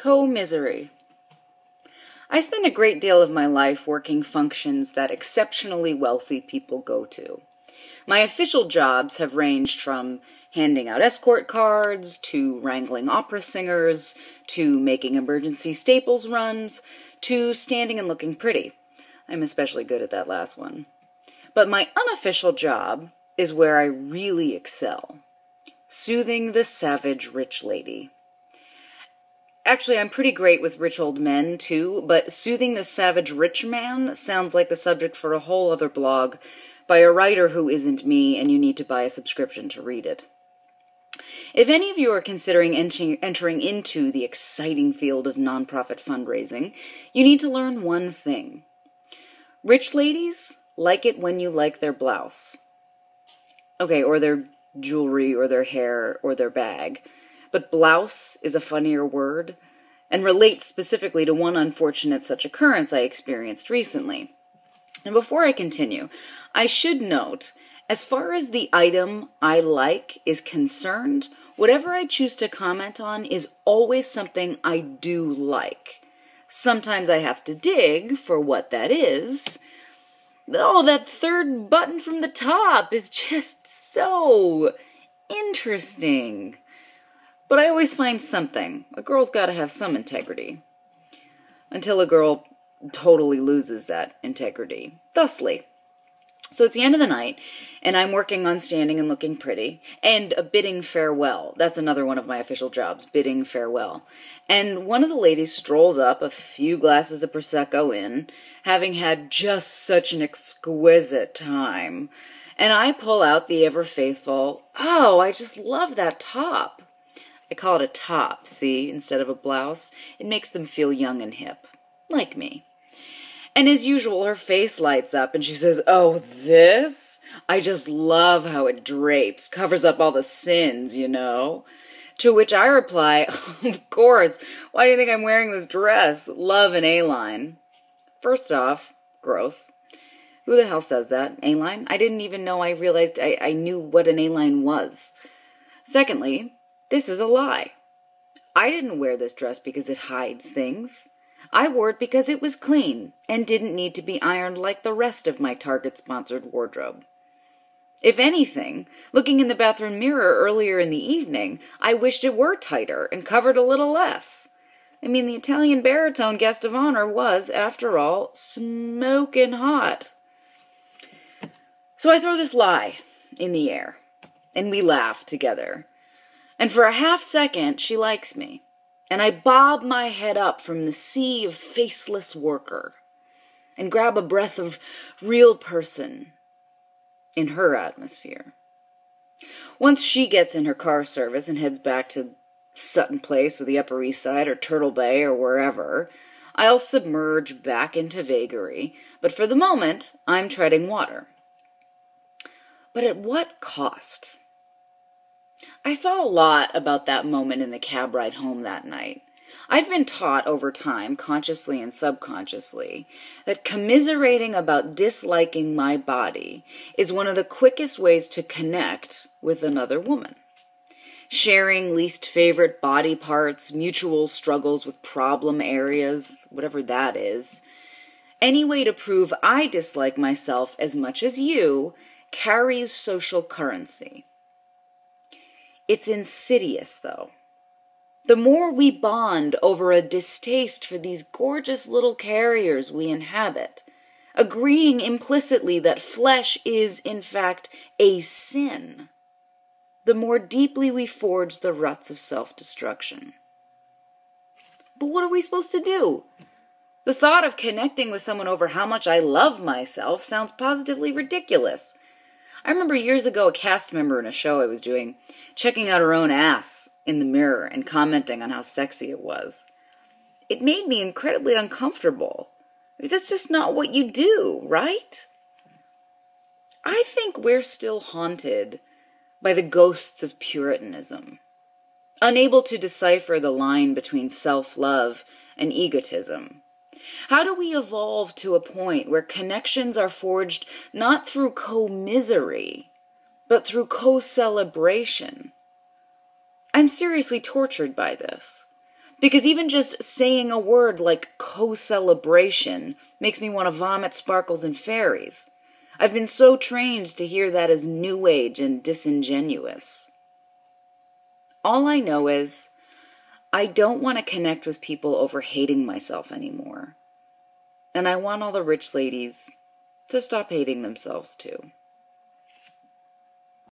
CoMisery. I spend a great deal of my life working functions that exceptionally wealthy people go to. My official jobs have ranged from handing out escort cards, to wrangling opera singers, to making emergency Staples runs, to standing and looking pretty. I'm especially good at that last one. But my unofficial job is where I really excel. Soothing the savage rich lady. Actually, I'm pretty great with rich old men, too, but soothing the savage rich man sounds like the subject for a whole other blog by a writer who isn't me, and you need to buy a subscription to read it. If any of you are considering entering into the exciting field of nonprofit fundraising, you need to learn one thing. Rich ladies like it when you like their blouse. Okay, or their jewelry, or their hair, or their bag. But blouse is a funnier word, and relates specifically to one unfortunate such occurrence I experienced recently. And before I continue, I should note, as far as the item I like is concerned, whatever I choose to comment on is always something I do like. Sometimes I have to dig for what that is. Oh, that third button from the top is just so interesting. But I always find something. A girl's got to have some integrity. Until a girl totally loses that integrity. Thusly. So it's the end of the night, and I'm working on standing and looking pretty, and bidding farewell. That's another one of my official jobs, bidding farewell. And one of the ladies strolls up, a few glasses of Prosecco in, having had just such an exquisite time. And I pull out the ever-faithful, "Oh, I just love that top." I call it a top, see, instead of a blouse. It makes them feel young and hip, like me. And as usual, her face lights up and she says, "Oh, this? I just love how it drapes, covers up all the sins, you know." To which I reply, "Of course, why do you think I'm wearing this dress? Love an A-line." First off, gross. Who the hell says that? A-line? I didn't even know I realized I knew what an A-line was. Secondly, this is a lie. I didn't wear this dress because it hides things. I wore it because it was clean and didn't need to be ironed like the rest of my Target-sponsored wardrobe. If anything, looking in the bathroom mirror earlier in the evening, I wished it were tighter and covered a little less. I mean, the Italian baritone guest of honor was, after all, smoking hot. So I throw this lie in the air, and we laugh together. And for a half-second, she likes me, and I bob my head up from the sea of faceless worker and grab a breath of real person in her atmosphere. Once she gets in her car service and heads back to Sutton Place or the Upper East Side or Turtle Bay or wherever, I'll submerge back into vagary, but for the moment, I'm treading water. But at what cost? I thought a lot about that moment in the cab ride home that night. I've been taught over time, consciously and subconsciously, that commiserating about disliking my body is one of the quickest ways to connect with another woman. Sharing least favorite body parts, mutual struggles with problem areas, whatever that is. Any way to prove I dislike myself as much as you carries social currency. It's insidious, though. The more we bond over a distaste for these gorgeous little carriers we inhabit, agreeing implicitly that flesh is, in fact, a sin, the more deeply we forge the ruts of self-destruction. But what are we supposed to do? The thought of connecting with someone over how much I love myself sounds positively ridiculous. I remember years ago a cast member in a show I was doing checking out her own ass in the mirror and commenting on how sexy it was. It made me incredibly uncomfortable. That's just not what you do, right? I think we're still haunted by the ghosts of Puritanism, unable to decipher the line between self-love and egotism. How do we evolve to a point where connections are forged not through co-misery, but through co-celebration? I'm seriously tortured by this, Because even just saying a word like co-celebration makes me want to vomit sparkles and fairies. I've been so trained to hear that as new age and disingenuous. All I know is I don't want to connect with people over hating myself anymore. And I want all the rich ladies to stop hating themselves too.